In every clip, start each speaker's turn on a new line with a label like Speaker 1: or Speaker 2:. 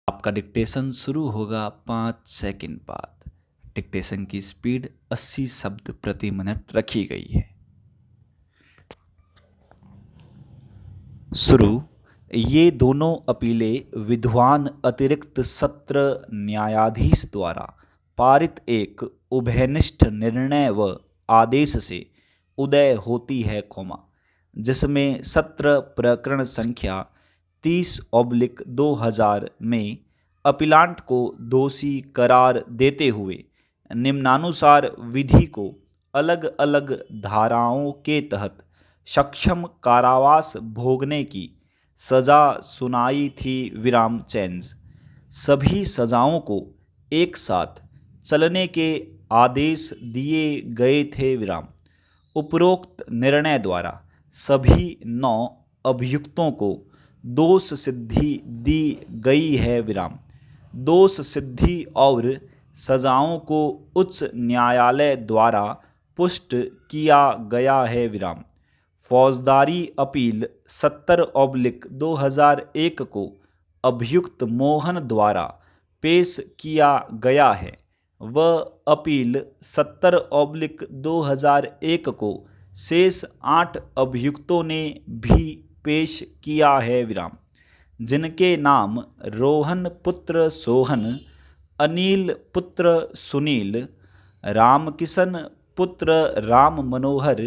Speaker 1: आपका डिक्टेशन शुरू होगा 5 सेकंड बाद। डिक्टेशन की स्पीड 80 शब्द प्रति मिनट रखी गई है। शुरू। ये दोनों अपीलें विद्वान अतिरिक्त सत्र न्यायाधीश द्वारा पारित एक उभयनिष्ठ निर्णय व आदेश से उदय होती है, जिसमें सत्र प्रकरण संख्या 30/2000 में अपीलांट को दोषी करार देते हुए निम्नानुसार विधि को अलग अलग धाराओं के तहत सक्षम कारावास भोगने की सज़ा सुनाई थी। चेंज सभी सज़ाओं को एक साथ चलने के आदेश दिए गए थे। उपरोक्त निर्णय द्वारा सभी 9 अभियुक्तों को दोष सिद्धि दी गई है। दोष सिद्धि और सज़ाओं को उच्च न्यायालय द्वारा पुष्ट किया गया है। फौजदारी अपील 70/2001 को अभियुक्त मोहन द्वारा पेश किया गया है। वह अपील 70/2001 को शेष 8 अभियुक्तों ने भी पेश किया है, जिनके नाम रोहन पुत्र सोहन, अनिल पुत्र सुनील, रामकिशन पुत्र राम मनोहर,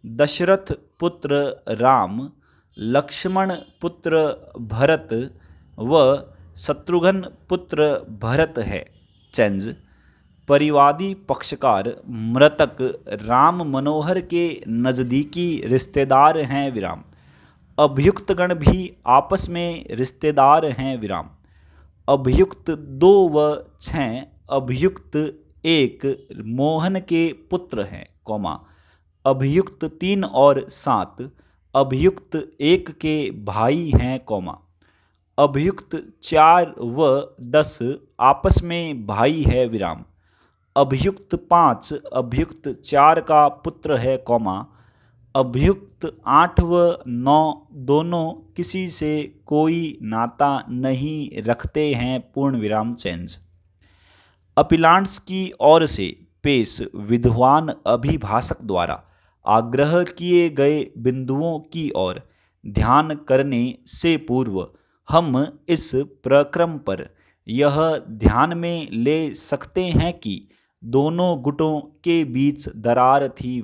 Speaker 1: दशरथ पुत्र राम, लक्ष्मण पुत्र भरत व शत्रुघ्न पुत्र भरत है। चेंज परिवादी पक्षकार मृतक राम मनोहर के नज़दीकी रिश्तेदार हैं। अभियुक्तगण भी आपस में रिश्तेदार हैं। अभियुक्त 2 व 6 अभियुक्त 1 मोहन के पुत्र हैं, अभियुक्त 3 और 7 अभियुक्त 1 के भाई हैं, अभियुक्त 4 व 10 आपस में भाई है। अभियुक्त 5 अभियुक्त 4 का पुत्र है, अभियुक्त 8 व 9 दोनों किसी से कोई नाता नहीं रखते हैं। चेंज अपीलांट्स की ओर से पेश विद्वान अभिभाषक द्वारा आग्रह किए गए बिंदुओं की ओर ध्यान करने से पूर्व हम इस प्रक्रम पर यह ध्यान में ले सकते हैं कि दोनों गुटों के बीच दरार थी।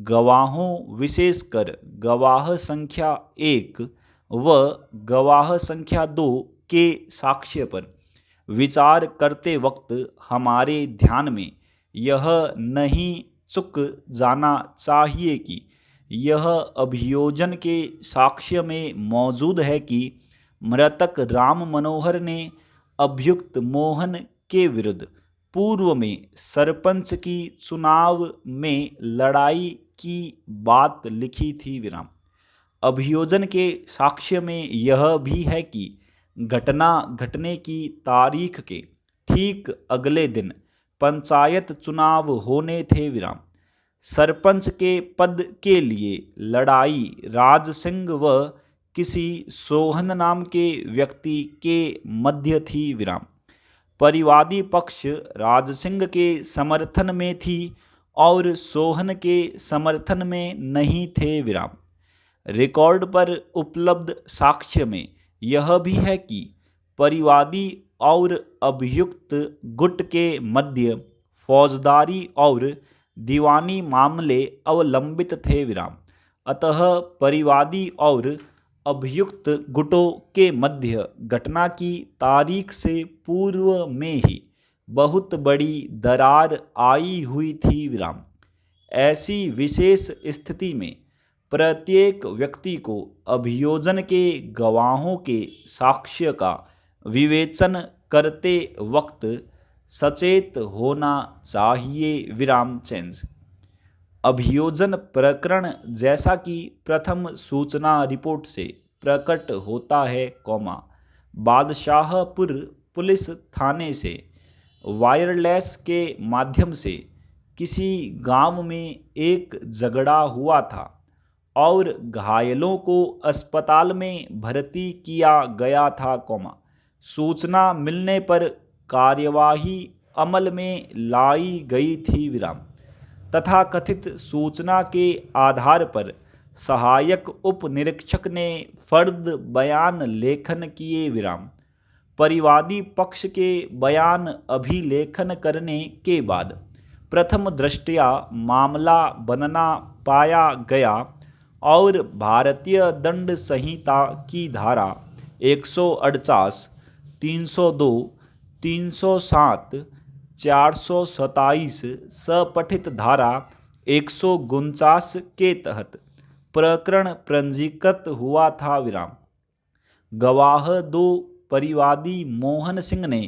Speaker 1: गवाहों, विशेषकर गवाह संख्या 1 व गवाह संख्या 2 के साक्ष्य पर विचार करते वक्त हमारे ध्यान में यह नहीं चूक जाना चाहिए कि यह अभियोजन के साक्ष्य में मौजूद है कि मृतक राम मनोहर ने अभियुक्त मोहन के विरुद्ध पूर्व में सरपंच की चुनाव में लड़ाई की बात लिखी थी। अभियोजन के साक्ष्य में यह भी है कि घटना घटने की तारीख के ठीक अगले दिन पंचायत चुनाव होने थे। सरपंच के पद के लिए लड़ाई राज सिंह व किसी सोहन नाम के व्यक्ति के मध्य थी। परिवादी पक्ष राज सिंह के समर्थन में थी और सोहन के समर्थन में नहीं थे। रिकॉर्ड पर उपलब्ध साक्ष्य में यह भी है कि परिवादी और अभियुक्त गुट के मध्य फौजदारी और दीवानी मामले अवलंबित थे। अतः परिवादी और अभियुक्त गुटों के मध्य घटना की तारीख से पूर्व में ही बहुत बड़ी दरार आई हुई थी। ऐसी विशेष स्थिति में प्रत्येक व्यक्ति को अभियोजन के गवाहों के साक्ष्य का विवेचन करते वक्त सचेत होना चाहिए। चेंज अभियोजन प्रकरण जैसा कि प्रथम सूचना रिपोर्ट से प्रकट होता है, बादशाहपुर पुलिस थाने से वायरलेस के माध्यम से किसी गांव में एक झगड़ा हुआ था और घायलों को अस्पताल में भर्ती किया गया था, सूचना मिलने पर कार्यवाही अमल में लाई गई थी विराम। तथाकथित सूचना के आधार पर सहायक उप निरीक्षक ने फर्द बयान लेखन किए विराम। परिवादी पक्ष के बयान अभिलेखन करने के बाद प्रथम दृष्टया मामला बनना पाया गया और भारतीय दंड संहिता की धारा 148, 302, 307, 427 सपठित धारा 149 के तहत प्रकरण पंजीकृत हुआ था विराम। गवाह 2 परिवादी मोहन सिंह ने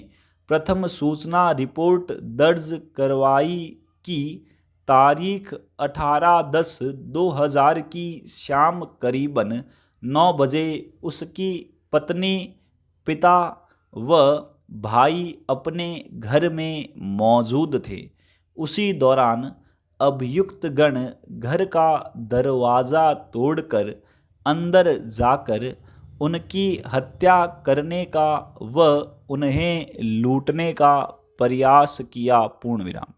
Speaker 1: प्रथम सूचना रिपोर्ट दर्ज करवाई कि तारीख 18/10/2000 की शाम करीबन 9 बजे उसकी पत्नी, पिता व भाई अपने घर में मौजूद थे। उसी दौरान अभियुक्त गण घर का दरवाज़ा तोड़कर अंदर जाकर उनकी हत्या करने का व उन्हें लूटने का प्रयास किया। पूर्ण विराम।